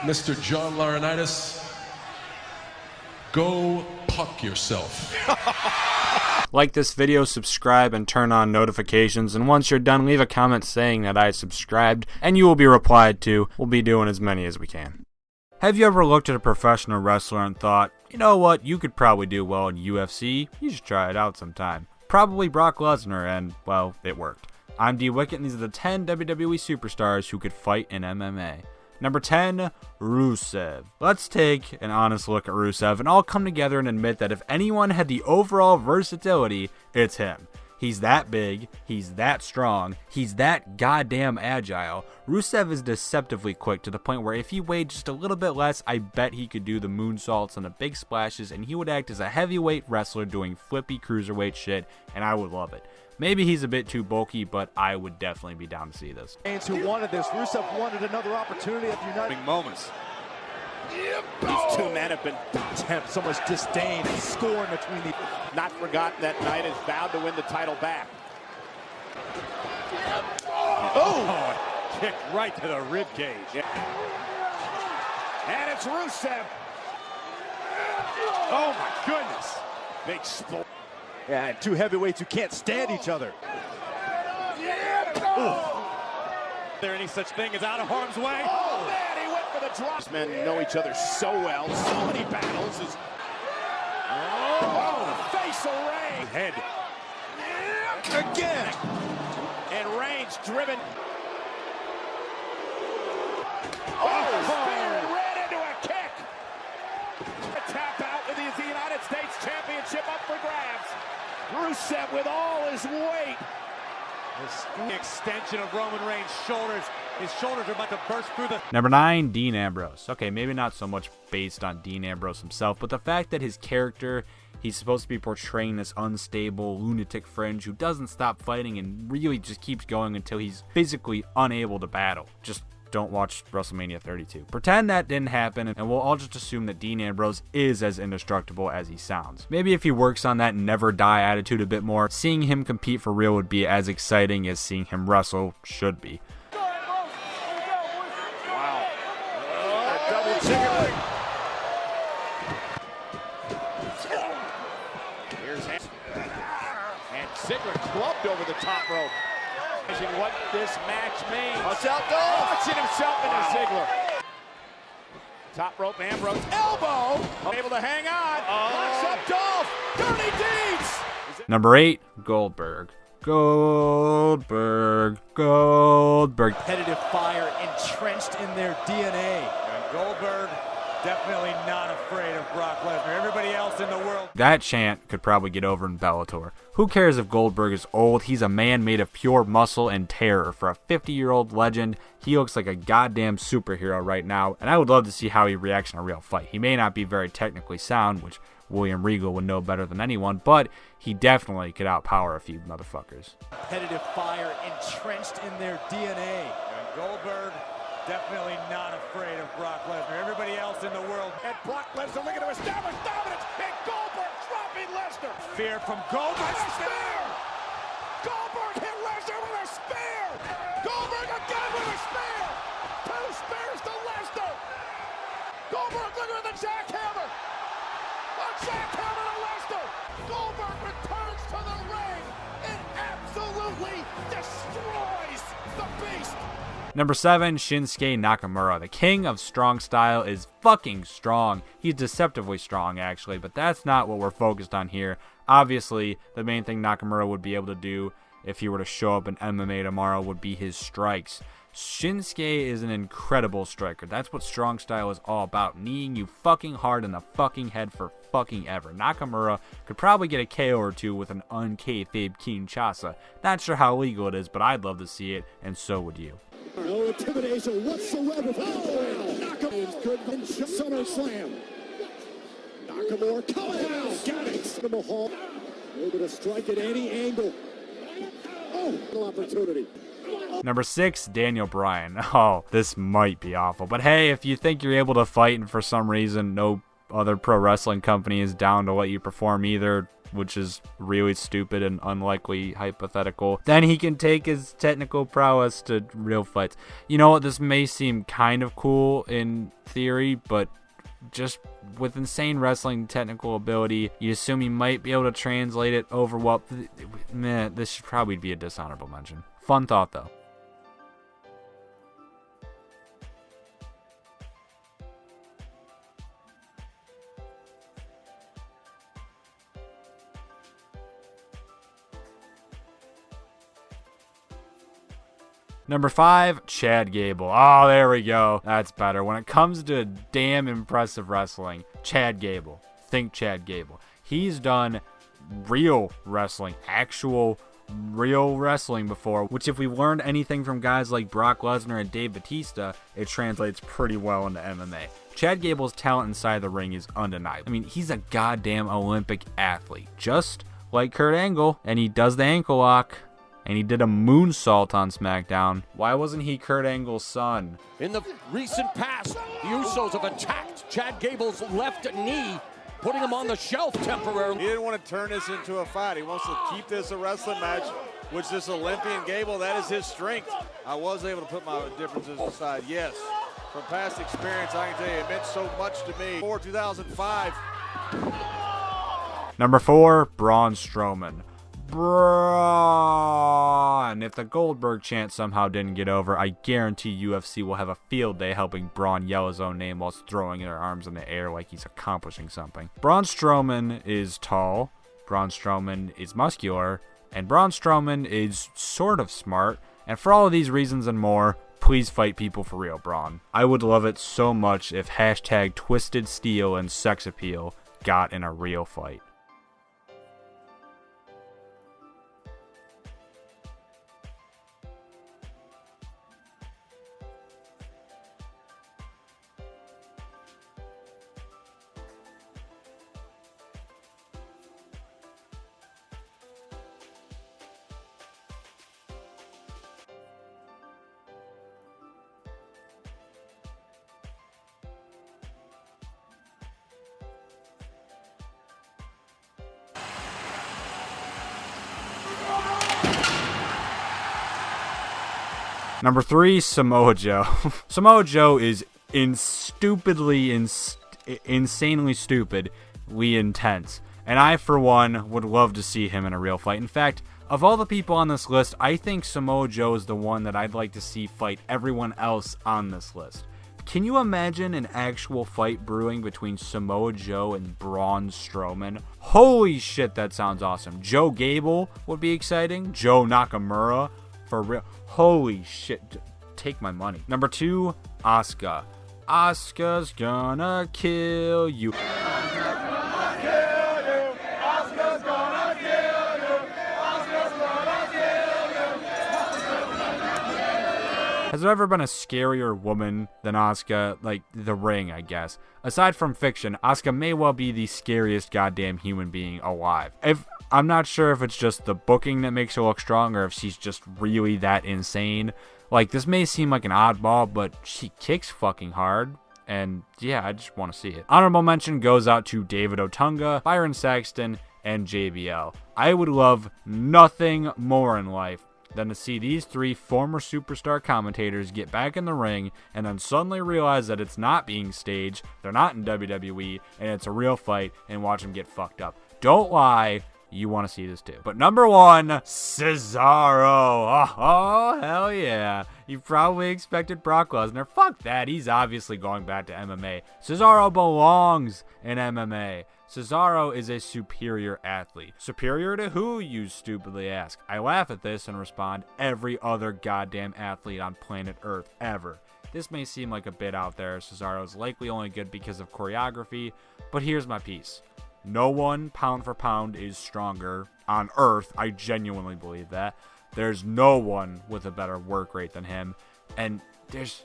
Mr. John Laurinaitis, go puck yourself. Like this video, subscribe, and turn on notifications, and once you're done, leave a comment saying that I subscribed, and you will be replied to. We'll be doing as many as we can. Have you ever looked at a professional wrestler and thought, you know what, you could probably do well in UFC, you should try it out sometime? Probably Brock Lesnar, and, well, it worked. I'm D Wicket, and these are the 10 WWE Superstars who could fight in MMA. Number 10, Rusev. Let's take an honest look at Rusev and all come together and admit that if anyone had the overall versatility, it's him. He's that big, he's that strong, he's that goddamn agile. Rusev is deceptively quick to the point where if he weighed just a little bit less, I bet he could do the moonsaults and the big splashes, and he would act as a heavyweight wrestler doing flippy cruiserweight shit, and I would love it. Maybe he's a bit too bulky, but I would definitely be down to see this. Who wanted this? Rusev wanted another opportunity at the United Moments. These two men have been have so much disdain and scorn between the. Not forgotten that night, has vowed to win the title back. Oh, kick right to the rib cage. And it's Rusev. Oh my goodness! Big sport. Yeah, and two heavyweights who can't stand each other. There any such thing as out of harm's way? Oh man, he went for the drop. These men know each other so well, so many battles. Oh, face array. Head. Again. And Reigns driven. Oh, spear and ran into a kick. A tap out with the United States Championship up for grabs. Rusev with all his weight. The extension of Roman Reigns' shoulders. His shoulders are about to burst through the... Number 9, Dean Ambrose. Okay, maybe not so much based on Dean Ambrose himself, but the fact that his character, he's supposed to be portraying this unstable lunatic fringe who doesn't stop fighting and really just keeps going until he's physically unable to battle. Just don't watch WrestleMania 32. Pretend that didn't happen, and we'll all just assume that Dean Ambrose is as indestructible as he sounds. Maybe if he works on that never die attitude a bit more, seeing him compete for real would be as exciting as seeing him wrestle should be. Wow. Double chicken. Here's and Ziggler clubbed over the top rope. What this match means. Watch out, Dolph! Watching himself into Ziggler. Top rope, Ambrose, elbow! Able to hang on. Locks up Dolph. Dirty deeds! Number 8, Goldberg. Goldberg. Competitive fire entrenched in their DNA. And Goldberg definitely not afraid of Brock Lesnar. Everybody else in the world. That chant could probably get over in Bellator. Who cares if Goldberg is old? He's a man made of pure muscle and terror. For a 50-year-old legend, he looks like a goddamn superhero right now, and I would love to see how he reacts in a real fight. He may not be very technically sound, which William Regal would know better than anyone, but he definitely could outpower a few motherfuckers. Competitive fire entrenched in their DNA. And Goldberg definitely not afraid of Brock Lesnar. Everybody else in the world. And Brock Lesnar looking to establish dominance. And Goldberg dropping Lesnar. Fear from Goldberg. And a spear. Goldberg hit Lesnar with a spear. Goldberg again with a spear. 2 spears to Lesnar. Goldberg looking at the jackhammer. A jackhammer to Lesnar. Goldberg returns to the ring and absolutely destroys the beast. Number 7, Shinsuke Nakamura. The king of strong style is fucking strong. He's deceptively strong, actually, but that's not what we're focused on here. Obviously, the main thing Nakamura would be able to do if he were to show up in MMA tomorrow would be his strikes. Shinsuke is an incredible striker. That's what strong style is all about. Kneeing you fucking hard in the fucking head for fucking ever. Nakamura could probably get a KO or two with an un-kayfabe Kinshasa. Not sure how legal it is, but I'd love to see it, and so would you. No intimidation whatsoever. Oh, Nakamura could win SummerSlam. Nakamura coming out. Got it. Mahal able to strike at any angle. Oh, no opportunity. Number 6, Daniel Bryan. Oh, this might be awful. But hey, if you think you're able to fight and for some reason no other pro wrestling company is down to let you perform either, which is really stupid and unlikely hypothetical, then he can take his technical prowess to real fights. You know what? This may seem kind of cool in theory, but just with insane wrestling technical ability, you assume he might be able to translate it over well. Meh, this should probably be a dishonorable mention. Fun thought, though. Number 5, Chad Gable. Oh, there we go. That's better. When it comes to damn impressive wrestling, Chad Gable. Think Chad Gable. He's done real wrestling, actual real wrestling before, which if we learned anything from guys like Brock Lesnar and Dave Bautista, it translates pretty well into MMA. Chad Gable's talent inside the ring is undeniable. I mean, he's a goddamn Olympic athlete, just like Kurt Angle, and he does the ankle lock. And he did a moonsault on SmackDown. Why wasn't he Kurt Angle's son? In the recent past, the Usos have attacked Chad Gable's left knee, putting him on the shelf temporarily. He didn't want to turn this into a fight. He wants to keep this a wrestling match, which this Olympian Gable, that is his strength. I was able to put my differences aside, yes. From past experience, I can tell you it meant so much to me. For 2005. Number 4, Braun Strowman. Braun. If the Goldberg chant somehow didn't get over, I guarantee UFC will have a field day helping Braun yell his own name while throwing their arms in the air like he's accomplishing something. Braun Strowman is tall, Braun Strowman is muscular, and Braun Strowman is sort of smart. And for all of these reasons and more, please fight people for real, Braun. I would love it so much if hashtag Twisted Steel and sex appeal got in a real fight. Number 3, Samoa Joe. Samoa Joe is insanely stupidly intense. And I, for one, would love to see him in a real fight. In fact, of all the people on this list, I think Samoa Joe is the one that I'd like to see fight everyone else on this list. Can you imagine an actual fight brewing between Samoa Joe and Braun Strowman? Holy shit, that sounds awesome. Joe Gable would be exciting. Joe Nakamura. For real. Holy shit. Take my money. Number 2, Asuka. Asuka's gonna kill you. Has there ever been a scarier woman than Asuka? Like, the ring, I guess. Aside from fiction, Asuka may well be the scariest goddamn human being alive. I'm not sure if it's just the booking that makes her look strong or if she's just really that insane. Like, this may seem like an oddball, but she kicks fucking hard. And yeah, I just want to see it. Honorable mention goes out to David Otunga, Byron Saxton, and JBL. I would love nothing more in life than to see these 3 former superstar commentators get back in the ring and then suddenly realize that it's not being staged, they're not in WWE, and it's a real fight, and watch them get fucked up. Don't lie. You want to see this too. But number 1, Cesaro. Oh, hell yeah. You probably expected Brock Lesnar. Fuck that. He's obviously going back to MMA. Cesaro belongs in MMA. Cesaro is a superior athlete. Superior to who, you stupidly ask? I laugh at this and respond, every other goddamn athlete on planet Earth ever. This may seem like a bit out there. Cesaro is likely only good because of choreography, but here's my piece. No one, pound for pound, is stronger on Earth. I genuinely believe that. There's no one with a better work rate than him. And it's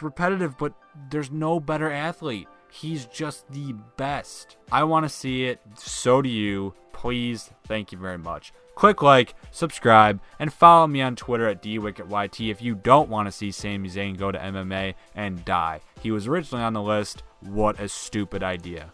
repetitive, but there's no better athlete. He's just the best. I want to see it. So do you. Please. Thank you very much. Click like, subscribe, and follow me on Twitter at DWicketYT if you don't want to see Sami Zayn go to MMA and die. He was originally on the list. What a stupid idea.